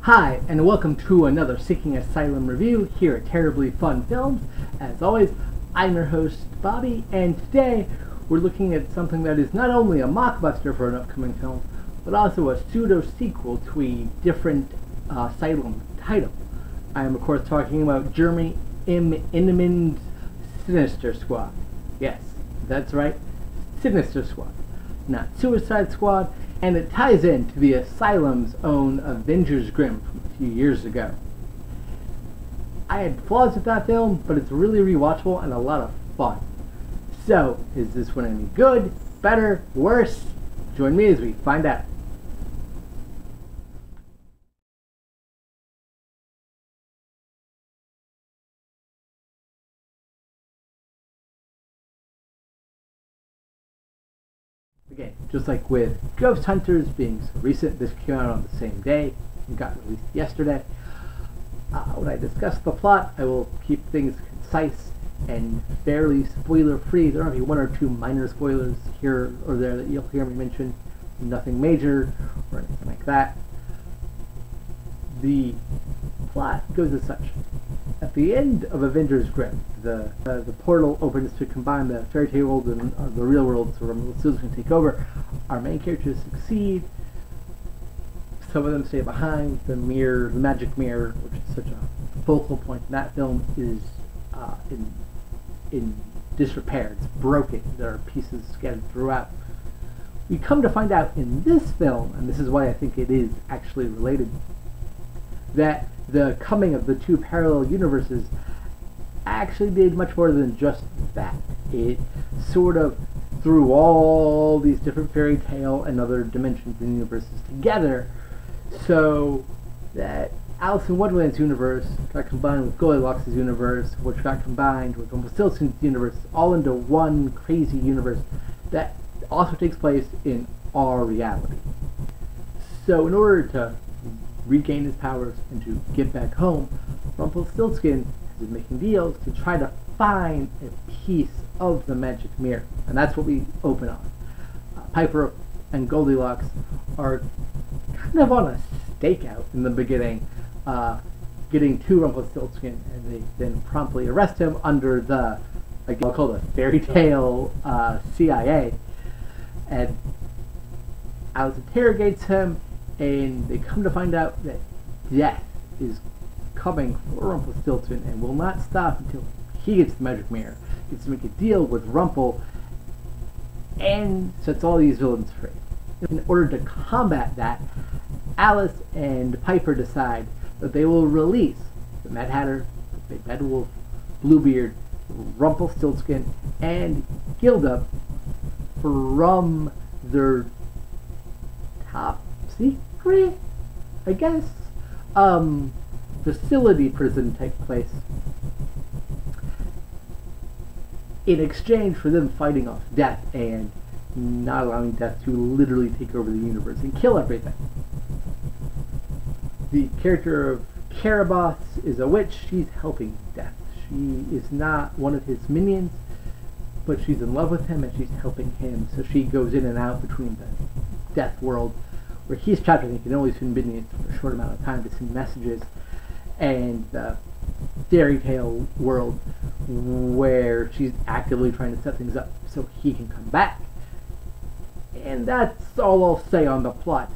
Hi, and welcome to another Seeking Asylum review here at Terribly Fun Films. As always, I'm your host, Bobby, and today we're looking at something that is not only a mockbuster for an upcoming film, but also a pseudo-sequel to a different Asylum title. I am, of course, talking about Jeremy Inman's Sinister Squad. Yes, that's right, Sinister Squad, not Suicide Squad. And it ties into the Asylum's own Avengers Grimm from a few years ago. I had flaws with that film, but it's really rewatchable and a lot of fun. So, is this one any good, better, worse? Join me as we find out. Again, just like with Ghost Hunters being so recent, this came out on the same day and got released yesterday. When I discuss the plot, I will keep things concise and fairly spoiler-free. There might be one or two minor spoilers here or there that you'll hear me mention. Nothing major or anything like that. The plot goes as such. At the end of Avengers Grimm, the portal opens to combine the fairy tale world and the real world, so Rumpelstiltskin can take over. Our main characters succeed. Some of them stay behind. The magic mirror, which is such a focal point in that film, is in disrepair. It's broken. There are pieces scattered throughout. We come to find out in this film, and this is why I think it is actually related, that the coming of the two parallel universes actually did much more than just that. It sort of threw all these different fairy tale and other dimensions and universes together, so that Alice in Wonderland's universe got combined with Goldilocks' universe, which got combined with Rumpelstiltskin's universe, all into one crazy universe that also takes place in our reality. So in order to regain his powers and to get back home, Rumpelstiltskin has been making deals to try to find a piece of the magic mirror, and that's what we open on. Piper and Goldilocks are kind of on a stakeout in the beginning, getting to Rumpelstiltskin, and they then promptly arrest him under the, I'll call it, fairy tale CIA, and Alice interrogates him, and they come to find out that death is coming for Rumpelstiltskin and will not stop until he gets the magic mirror, gets to make a deal with Rumpel, and sets all these villains free. In order to combat that, Alice and Piper decide that they will release the Mad Hatter, the Big Bad Wolf, Bluebeard, Rumpelstiltskin, and Gilda from their top secret, I guess, facility prison take place in exchange for them fighting off death and not allowing death to literally take over the universe and kill everything. The character of Caraboss is a witch. She's helping death. She is not one of his minions, but she's in love with him and she's helping him, so she goes in and out between the death world, where he's trapped and he can only send minions for a short amount of time to send messages, and the fairy tale world, where she's actively trying to set things up so he can come back. And that's all I'll say on the plot.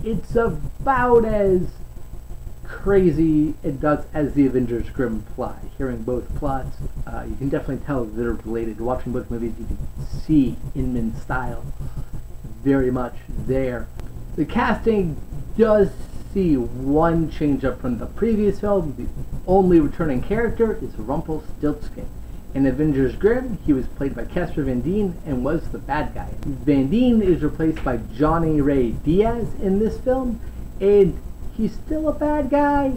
It's about as crazy as the Avengers Grimm plot. Hearing both plots, you can definitely tell that they're related. Watching both movies, you can see Inman's style very much there. The casting does see one change up from the previous film. The only returning character is Rumpelstiltskin. In Avengers Grimm, he was played by Casper Van Dien and was the bad guy. Van Dien is replaced by Johnny Ray Diaz in this film, and he's still a bad guy,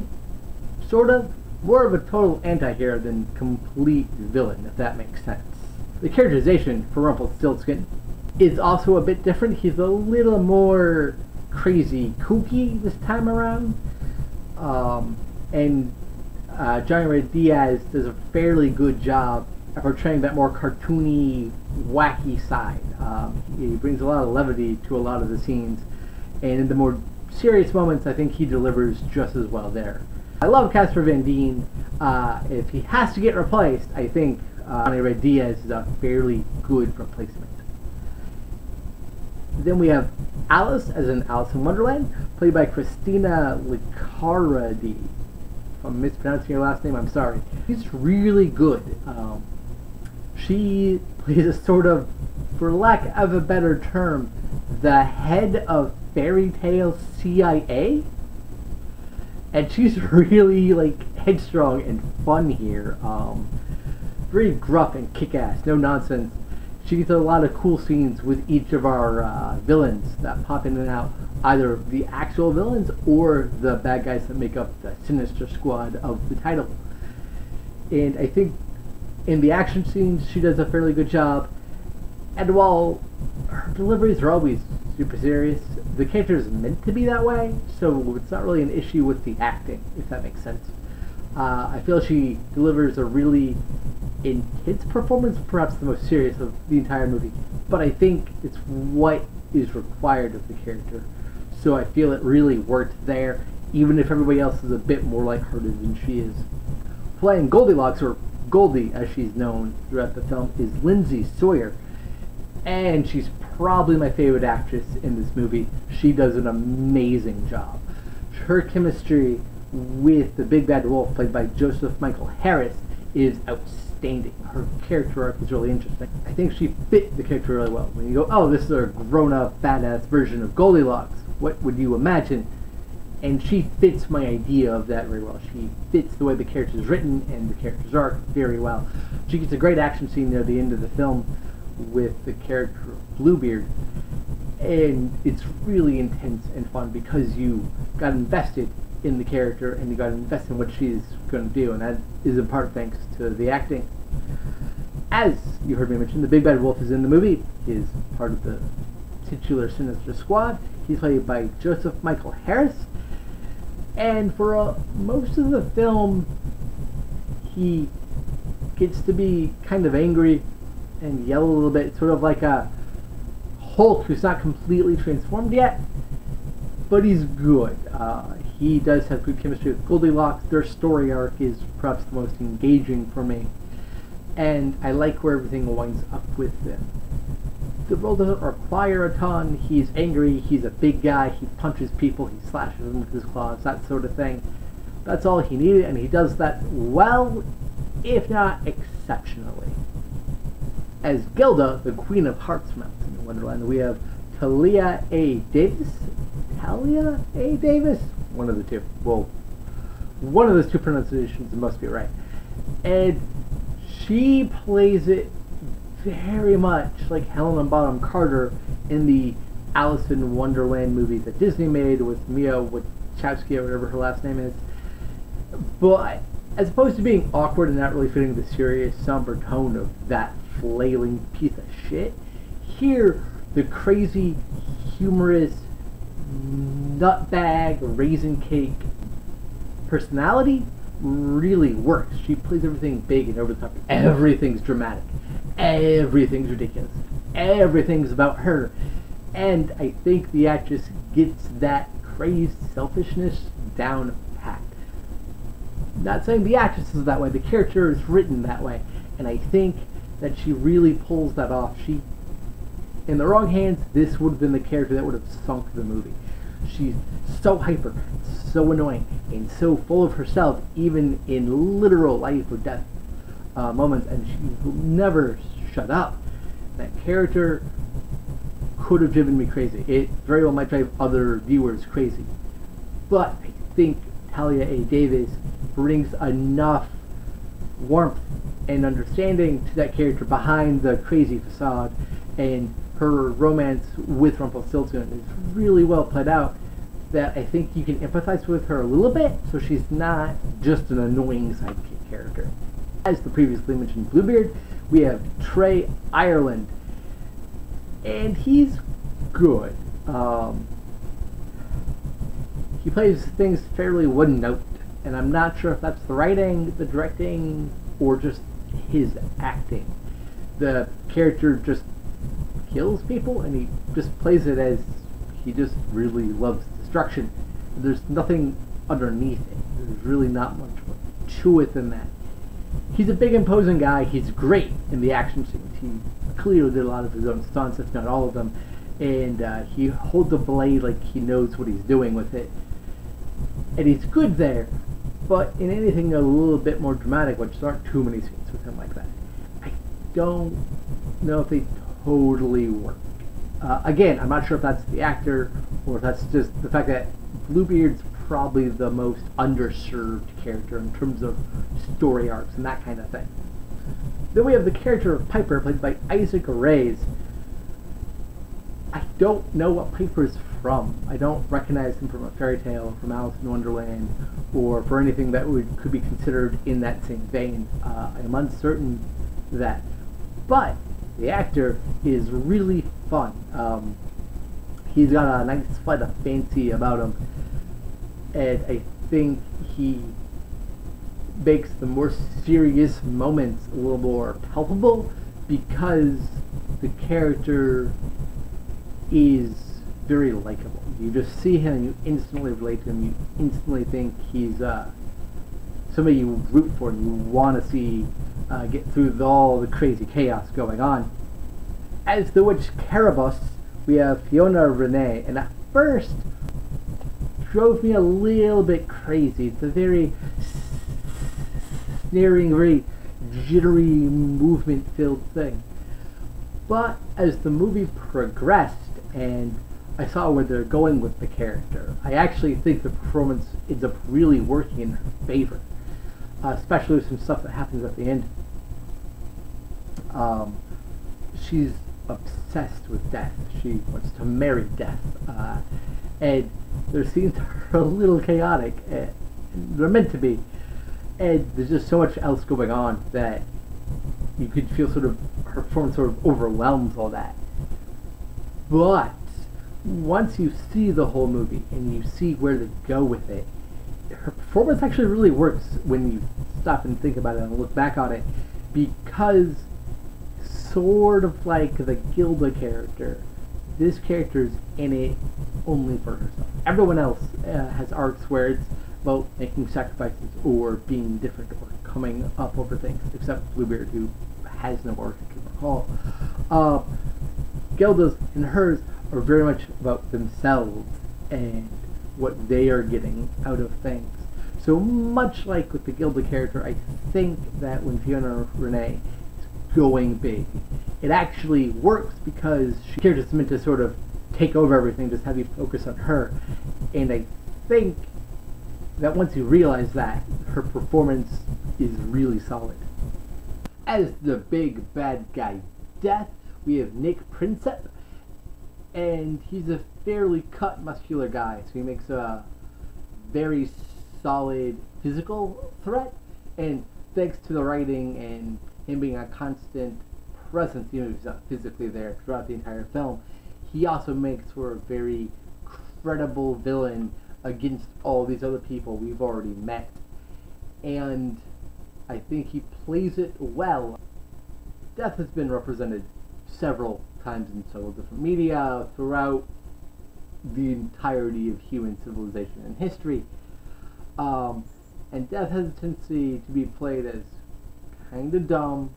sort of. More of a total anti-hero than complete villain, if that makes sense. The characterization for Rumpelstiltskin is also a bit different. He's a little more crazy kooky this time around, and Johnny Ray Diaz does a fairly good job at portraying that more cartoony, wacky side. He brings a lot of levity to a lot of the scenes, and in the more serious moments, I think he delivers just as well there. I love Casper Van Dien. If he has to get replaced, I think Johnny Red Diaz is a fairly good replacement. Then we have Alice, as in Alice in Wonderland, played by Christina Liccardi. If I'm mispronouncing her last name, I'm sorry. She's really good. She plays a sort of, for lack of a better term, the head of fairy tale CIA. And she's really, like, headstrong and fun here. Very gruff and kick-ass, no nonsense. She gets a lot of cool scenes with each of our villains that pop in and out. Either the actual villains or the bad guys that make up the Sinister Squad of the title. And I think in the action scenes, she does a fairly good job. And while her deliveries are always super serious, the character is meant to be that way, so it's not really an issue with the acting, if that makes sense. I feel she delivers a really intense performance, perhaps the most serious of the entire movie, but I think it's what is required of the character. So I feel it really worked there, even if everybody else is a bit more lighthearted than she is. Playing Goldilocks, or Goldie as she's known throughout the film, is Lindsay Sawyer, and she's probably my favorite actress in this movie. She does an amazing job. Her chemistry with the big bad wolf, played by Joseph Michael Harris, is outstanding. Her character arc is really interesting. I think she fit the character really well. When you go, oh, this is a grown-up, badass version of Goldilocks, what would you imagine? And she fits my idea of that very well. She fits the way the character is written and the character's arc very well. She gets a great action scene near the end of the film with the character of Bluebeard, and it's really intense and fun because you got invested in the character and you got invested in what she's going to do, and that is in part thanks to the acting. As you heard me mention, the Big Bad Wolf is in the movie. He is part of the titular Sinister Squad. He's played by Joseph Michael Harris, and for most of the film he gets to be kind of angry and yell a little bit, sort of like a Hulk who's not completely transformed yet, but he's good. He does have good chemistry with Goldilocks. Their story arc is perhaps the most engaging for me, and I like where everything winds up with them. The role doesn't require a ton. He's angry, he's a big guy, he punches people, he slashes them with his claws, that sort of thing. That's all he needed, and he does that well, if not exceptionally. As Gilda, the Queen of Hearts from Alice in Wonderland, we have Talia A. Davis? Talia A. Davis? One of the two. Well, one of those two pronunciations must be right. And she plays it very much like Helena Bonham Carter in the Alice in Wonderland movie that Disney made with Mia Wachowski, or whatever her last name is. But as opposed to being awkward and not really fitting the serious, somber tone of that flailing piece of shit, here the crazy, humorous, nutbag, raisin cake personality really works. She plays everything big and over the top. Everything's dramatic. Everything's ridiculous. Everything's about her. And I think the actress gets that crazed selfishness down pat. Not saying the actress is that way, the character is written that way. And I think that she really pulls that off. In the wrong hands, this would have been the character that would have sunk the movie. She's so hyper, so annoying, and so full of herself, even in literal life or death moments, and she will never shut up. That character could have driven me crazy. It very well might drive other viewers crazy. But I think Talia A. Davis brings enough warmth and understanding to that character behind the crazy facade, and her romance with Rumpelstiltskin is really well played out, that I think you can empathize with her a little bit, so she's not just an annoying sidekick character. As the previously mentioned Bluebeard, we have Trey Ireland, and he's good. He plays things fairly one note, and I'm not sure if that's the writing, the directing, or just his acting. The character just kills people, and he just plays it as he just really loves this destruction. There's nothing underneath it. There's really not much more to it than that. He's a big, imposing guy. He's great in the action scenes. He clearly did a lot of his own stunts, if not all of them. And he holds a blade like he knows what he's doing with it. And he's good there. But in anything a little bit more dramatic, which there aren't too many scenes with him like that, I don't know if they totally work. Again, I'm not sure if that's the actor or if that's just the fact that Bluebeard's probably the most underserved character in terms of story arcs and that kind of thing. Then we have the character of Piper, played by Isaac Reyes. I don't know what Piper's from. I don't recognize him from a fairy tale, from Alice in Wonderland, or for anything that could be considered in that same vein. I am uncertain of that. But the actor is really fun. He's got a nice flight of fancy about him, and I think he makes the more serious moments a little more palpable because the character is very likable. You just see him and you instantly relate to him. You instantly think he's somebody you root for and you want to see get through all the crazy chaos going on. As the witch Caraboss, we have Fiona Renee, and at first drove me a little bit crazy. It's a very snaring, very jittery, movement-filled thing. But as the movie progressed and I saw where they're going with the character, I actually think the performance ends up really working in her favor, especially with some stuff that happens at the end. She's obsessed with death. She wants to marry death, and their scenes are a little chaotic. They're meant to be, and there's just so much else going on that you could feel sort of her performance sort of overwhelms all that. But once you see the whole movie and you see where they go with it, her performance actually really works when you stop and think about it and look back on it, because sort of like the Gilda character, this character is in it only for herself. Everyone else has arcs where it's about making sacrifices or being different or coming up over things, except Bluebeard, who has no arc I can recall. Gilda's and hers are very much about themselves and what they are getting out of things. So much like with the Gilda character, I think that when Fiona Renee is going big, it actually works because the character is meant to sort of take over everything, just have you focus on her. And I think that once you realize that, her performance is really solid. As the big bad guy Death, we have Nick Prinsep, and he's a fairly cut, muscular guy, so he makes a very solid physical threat, and thanks to the writing and him being a constant presence, even if he's not physically there throughout the entire film, he also makes for a very credible villain against all these other people we've already met, and I think he plays it well. Death has been represented several times in several different media throughout the entirety of human civilization and history. And Death has a tendency to be played as kind of dumb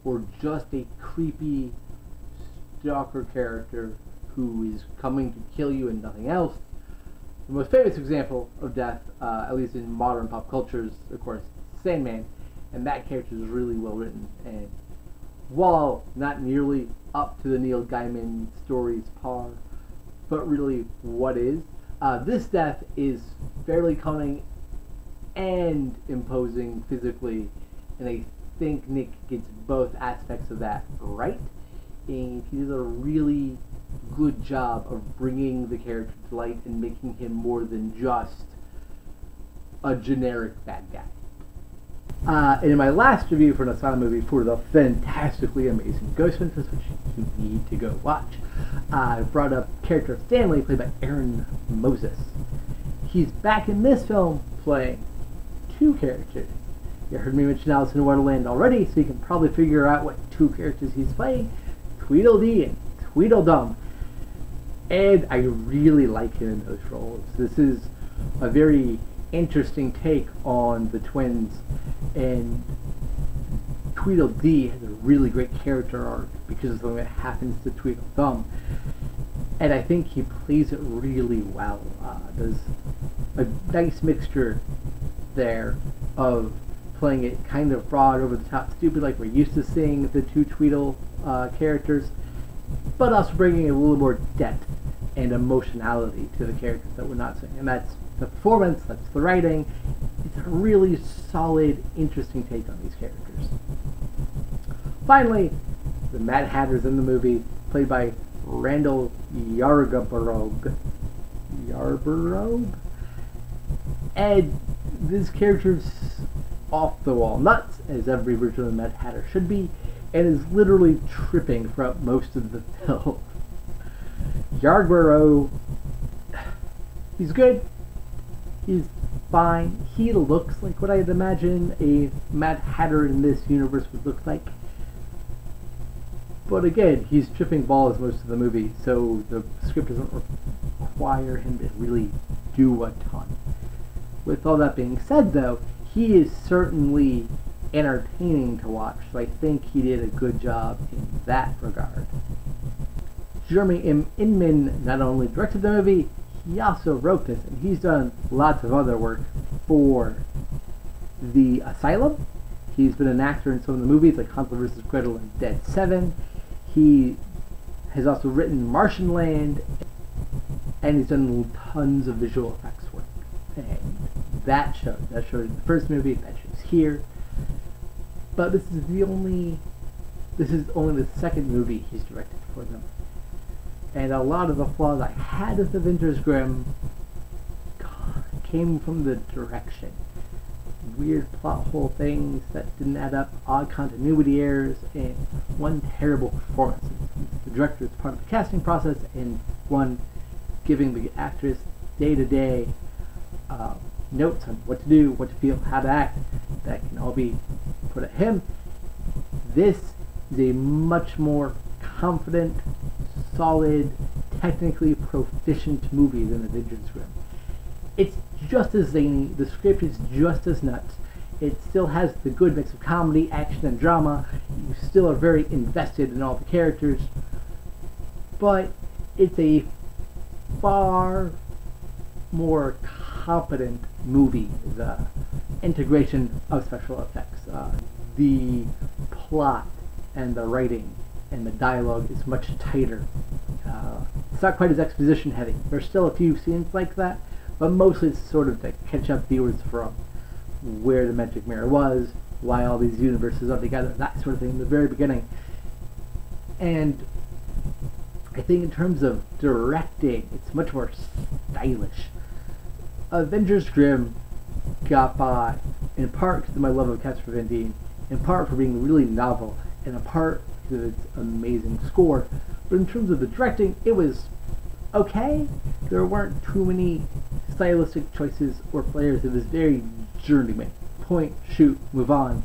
or just a creepy stalker character who is coming to kill you and nothing else. The most famous example of Death, at least in modern pop culture, is, of course, Sandman, and that character is really well written, and while not nearly up to the Neil Gaiman story's par, but really what is, this Death is fairly cunning and imposing physically, and I think Nick gets both aspects of that right, and he does a really good job of bringing the character to light and making him more than just a generic bad guy. And in my last review for an Asylum movie for the fantastically amazing Ghosthunters, which you need to go watch, I brought up character of Stanley, played by Aaron Moses. He's back in this film playing two characters. You heard me mention Alice in Wonderland already, so you can probably figure out what two characters he's playing: Tweedledee and Tweedledum. And I really like him in those roles. This is a very interesting take on the twins, and Tweedledee has a really great character arc because of something that happens to Tweedledum, and I think he plays it really well. There's a nice mixture there of playing it kind of broad, over the top, stupid, like we're used to seeing the two Tweedle characters, but also bringing a little more depth and emotionality to the characters that we're not seeing. And that's the performance, that's the writing. It's a really solid, interesting take on these characters. Finally, the Mad Hatter's in the movie, played by Randall Yarborough. And this character's off the wall nuts, as every version of the Mad Hatter should be, and is literally tripping throughout most of the film. Yarborough, he's good, he's fine, he looks like what I'd imagine a Mad Hatter in this universe would look like. But again, he's tripping balls most of the movie, so the script doesn't require him to really do a ton. With all that being said, though, he is certainly entertaining to watch, so I think he did a good job in that regard. Jeremy Inman not only directed the movie, he also wrote this, and he's done lots of other work for the Asylum. He's been an actor in some of the movies like Hansel vs. Gretel and Dead 7. He has also written Martian Land, and he's done tons of visual effects work. And that showed in the first movie, that shows here. But this is only the second movie he's directed for them. And a lot of the flaws I had with Avengers Grimm came from the direction. Weird plot hole things that didn't add up, odd continuity errors, and one terrible performance. The director is part of the casting process, and one giving the actress day-to-day notes on what to do, what to feel, how to act. That can all be put at him. This is a much more confident, solid, technically proficient movie than Avengers Grimm. It's just as zany, the script is just as nuts, it still has the good mix of comedy, action, and drama, you still are very invested in all the characters, but it's a far more competent movie. The integration of special effects, the plot and the writing and the dialogue is much tighter. It's not quite as exposition heavy. There's still a few scenes like that, but mostly it's sort of to catch up viewers from where the magic mirror was, why all these universes are together, that sort of thing in the very beginning. And I think in terms of directing, it's much more stylish. Avengers Grimm got by in part because of my love of Casper Van Dien, in part for being really novel, and in part because of its amazing score. But in terms of the directing, it was okay. There weren't too many stylistic choices or flares. It was very journeyman. Point, shoot, move on.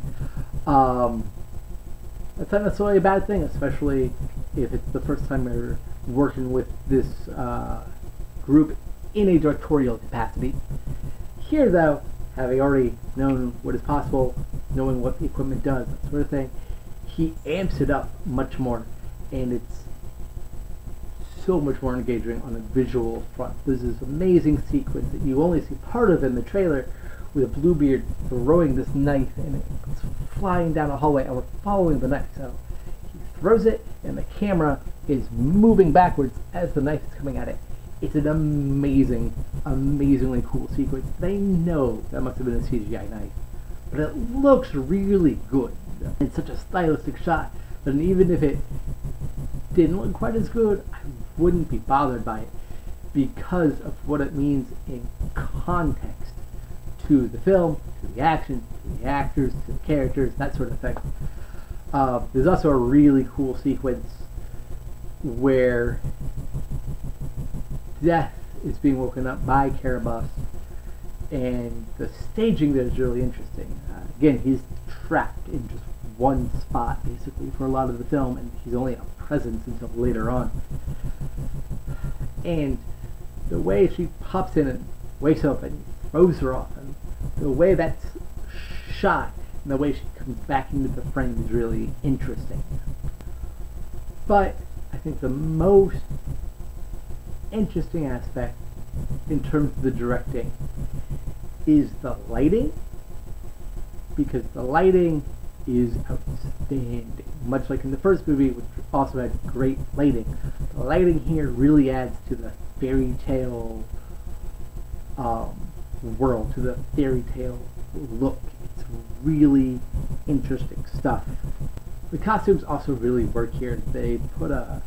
That's not necessarily a bad thing, especially if it's the first time we're working with this group in a directorial capacity. Here, though, having already known what is possible, knowing what the equipment does, that sort of thing, he amps it up much more, and it's so much more engaging on a visual front. There's this amazing sequence that you only see part of in the trailer, with a Bluebeard throwing this knife, and it's flying down a hallway, and we're following the knife. So he throws it, and the camera is moving backwards as the knife is coming at it. It's an amazingly cool sequence. They know that must have been a CGI knife, but it looks really good. It's such a stylistic shot that even if it didn't look quite as good, I wouldn't be bothered by it because of what it means in context to the film, to the action, to the actors, to the characters, that sort of thing. There's also a really cool sequence where Death is being woken up by Carabas, and the staging there is really interesting. Again, he's trapped in just one spot basically for a lot of the film, and he's only a presence until later on. And the way she pops in and wakes up and throws her off, and the way that's shot, and the way she comes back into the frame is really interesting. But I think the most interesting aspect in terms of the directing is the lighting, because the lighting is outstanding. Much like in the first movie, which also had great lighting, the lighting here really adds to the fairy tale world, to the fairy tale look. It's really interesting stuff. The costumes also really work here. They put a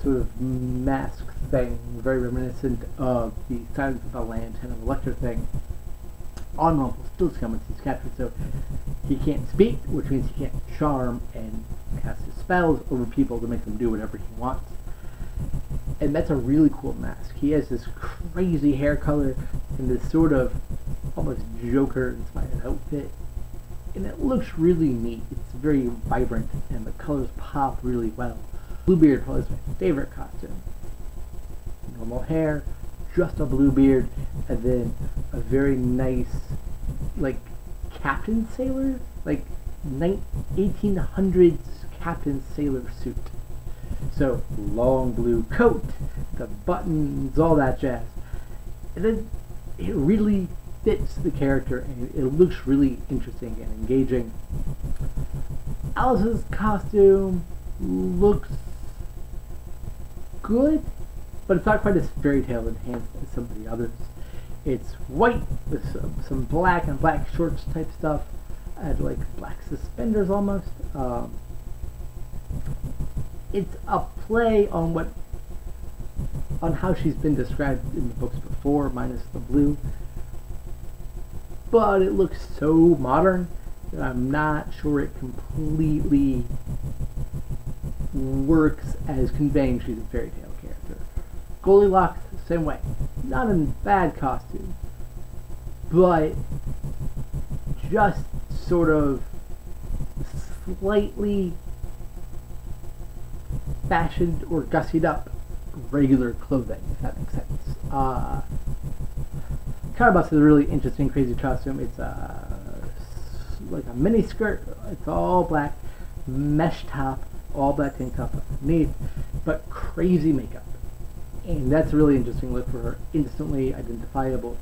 sort of mask thing, very reminiscent of the Silence of the Lambs kind of Electro thing, on Rumpelstiltskin once he's captured, so he can't speak, which means he can't charm and cast his spells over people to make them do whatever he wants. And that's a really cool mask. He has this crazy hair color and this sort of almost Joker-inspired outfit, and it looks really neat. It's very vibrant, and the colors pop really well. Bluebeard probably is my favorite costume. Normal hair, just a Bluebeard, and then a very nice, like, captain sailor, like 1800s captain sailor suit. So long blue coat, the buttons, all that jazz, and then it really fits the character, and it looks really interesting and engaging. Alice's costume looks good, but it's not quite as fairy tale enhanced as some of the others. It's white with some black and black shorts type stuff, and like black suspenders almost. It's a play on how she's been described in the books before, minus the blue. But it looks so modern that I'm not sure it completely works as conveying she's a fairy tale character. Goldilocks, same way. Not in bad costume, but just sort of slightly fashioned or gussied up regular clothing, if that makes sense. Carbus is a really interesting, crazy costume. It's like a mini skirt. It's all black, mesh top, all black tank top underneath, but crazy makeup. And that's a really interesting look for her, instantly identifiable.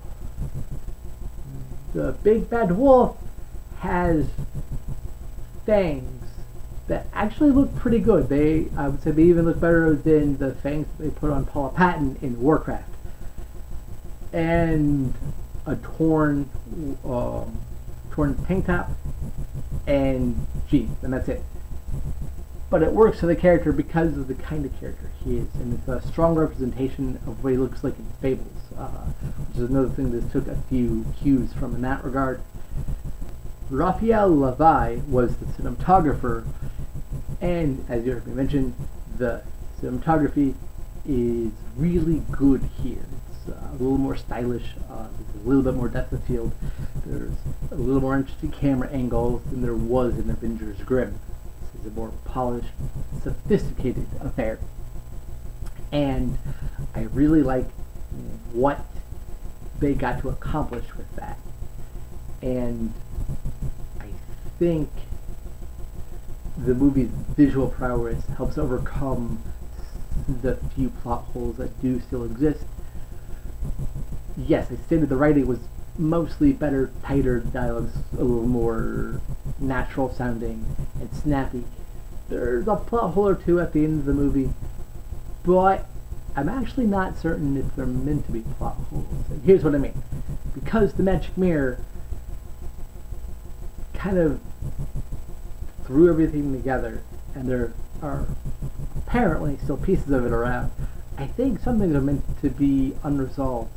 The big bad wolf has fangs that actually look pretty good. I would say they even look better than the fangs they put on Paula Patton in Warcraft. And a torn tank top and jeans, and that's it. But it works for the character because of the kind of character he is, and it's a strong representation of what he looks like in Fables, which is another thing that took a few cues from in that regard. Raphael Levi was the cinematographer, and as you heard me mention, the cinematography is really good here. It's a little more stylish, there's a little bit more depth of field, there's a little more interesting camera angles than there was in Avengers Grimm. This is a more polished, sophisticated affair. And I really like what they got to accomplish with that. And I think the movie's visual prowess helps overcome the few plot holes that do still exist. Yes, I stated the writing was mostly better, tighter, dialogues a little more natural sounding and snappy. There's a plot hole or two at the end of the movie, but I'm actually not certain if they're meant to be plot holes. And here's what I mean. Because the magic mirror kind of threw everything together, and there are apparently still pieces of it around, I think some things are meant to be unresolved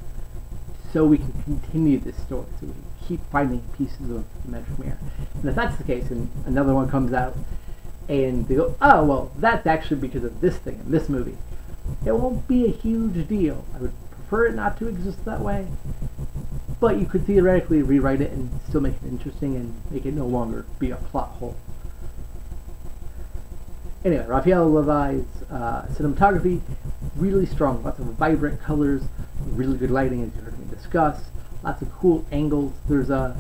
so we can continue this story, so we can keep finding pieces of the magic mirror. And if that's the case, and another one comes out, and they go, oh, well, that's actually because of this thing in this movie, it won't be a huge deal. I would prefer it not to exist that way, but you could theoretically rewrite it and still make it interesting and make it no longer be a plot hole. Anyway, Raphael Levi's cinematography really strong, lots of vibrant colors, really good lighting, as you heard me discuss, lots of cool angles. There's the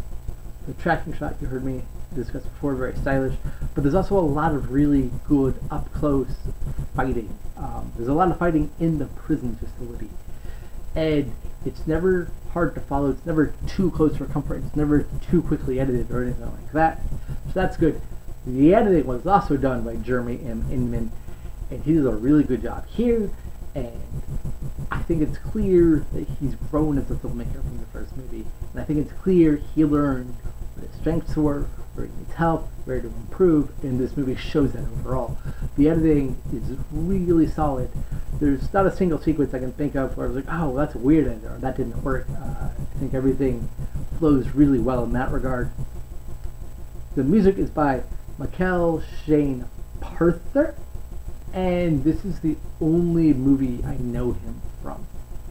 tracking shot you heard me discuss before, very stylish, but there's also a lot of really good up-close fighting. There's a lot of fighting in the prison facility, and it's never hard to follow. It's never too close for comfort. It's never too quickly edited or anything like that, so that's good. The editing was also done by Jeremy Inman, and he does a really good job here, and I think it's clear that he's grown as a filmmaker from the first movie, and I think it's clear he learned what his strengths were, where he needs help, where to improve, and this movie shows that overall. The editing is really solid. There's not a single sequence I can think of where I was like, oh, that's weird, or that didn't work. I think everything flows really well in that regard. The music is by Michael Shane Parther, and this is the only movie I know him from.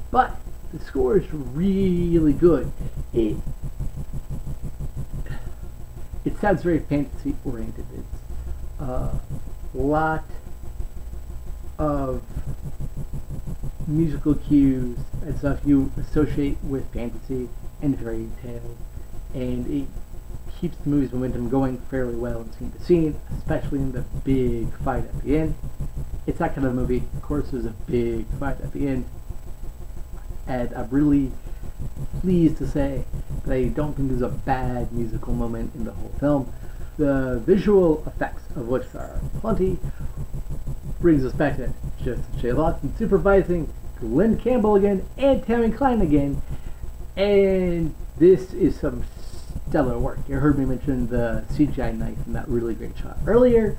But the score is really good. It sounds very fantasy oriented. It's a lot of musical cues and stuff you associate with fantasy and fairy tales, and it keeps the movie's momentum going fairly well in scene to scene, especially in the big fight at the end. It's that kind of movie. Of course, there's a big fight at the end, and I'm really pleased to say that I don't think there's a bad musical moment in the whole film. The visual effects, of which there are plenty, brings us back to just Jay Lawson supervising, Glenn Campbell again, and Tammy Klein again, and this is some stellar work. You heard me mention the CGI knife in that really great shot earlier,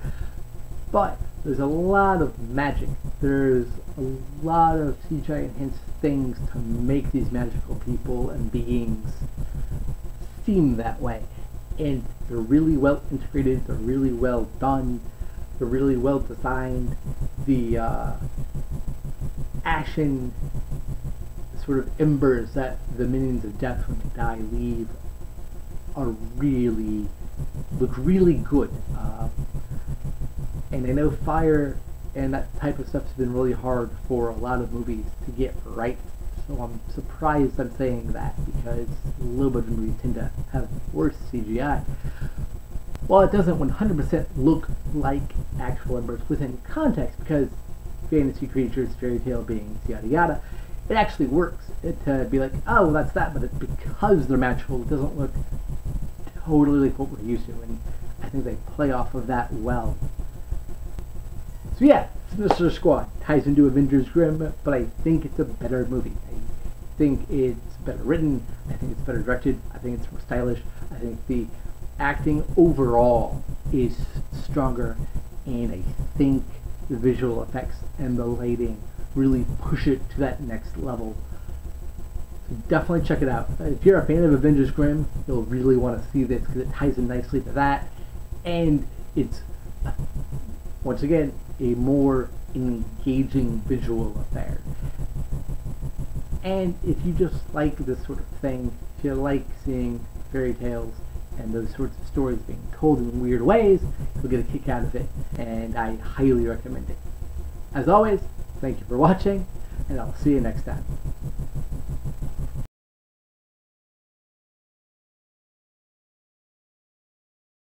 but there's a lot of magic. There's a lot of CGI enhanced things to make these magical people and beings seem that way. And they're really well integrated, they're really well done, they're really well designed. The ashen sort of embers that the minions of death when they die leave look really good. And I know fire and that type of stuff has been really hard for a lot of movies to get right, so I'm surprised I'm saying that, because low budget movies tend to have worse CGI. While it doesn't 100% look like actual embers within context, because fantasy creatures, fairy tale beings, yada yada, it actually works to be like, oh, well, that's that, but it's because they're magical, it doesn't look totally like what we're used to, and I think they play off of that well. So yeah, Sinister Squad ties into Avengers Grimm, but I think it's a better movie. I think it's better written, I think it's better directed, I think it's more stylish, I think the acting overall is stronger, and I think the visual effects and the lighting really push it to that next level. So definitely check it out. If you're a fan of Avengers Grimm, you'll really want to see this, because it ties in nicely to that, and it's, once again, a more engaging visual affair. And if you just like this sort of thing, if you like seeing fairy tales and those sorts of stories being told in weird ways, you'll get a kick out of it, and I highly recommend it. As always, thank you for watching, and I'll see you next time.